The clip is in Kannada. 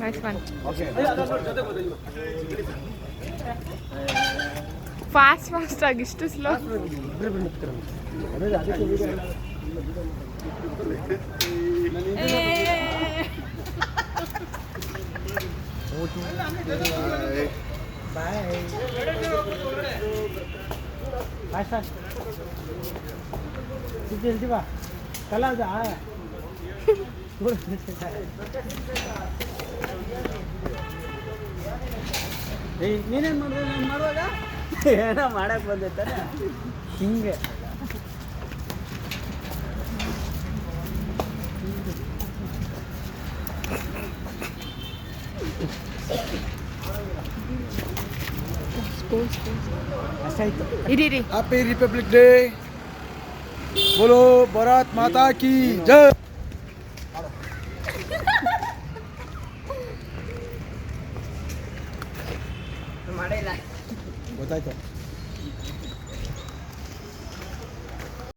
Nice one. ಫಾಸ್ಟ್ ಫಾಸ್ಟ್ ಆಗಿ ಇಷ್ಟು ಸ್ಲೋ. ಜಲ್ದಿ ಬಾ ಕಲ ನೀನೇನು ಮಾಡಿದೆ ನಾನು ಮಾಡುವಾಗ ಏನೋ ಮಾಡಕ್ಕೆ ಬಂದೈತಾನೆ ಹಿಂಗೆ. ಅಷ್ಟಾಯ್ತು. ಇರಿ हैप्पी रिपब्लिक डे, बोलो भारत माता की जय. ಮಾಡಿಲ್ಲ ಗೊತ್ತಾಯ್ತು.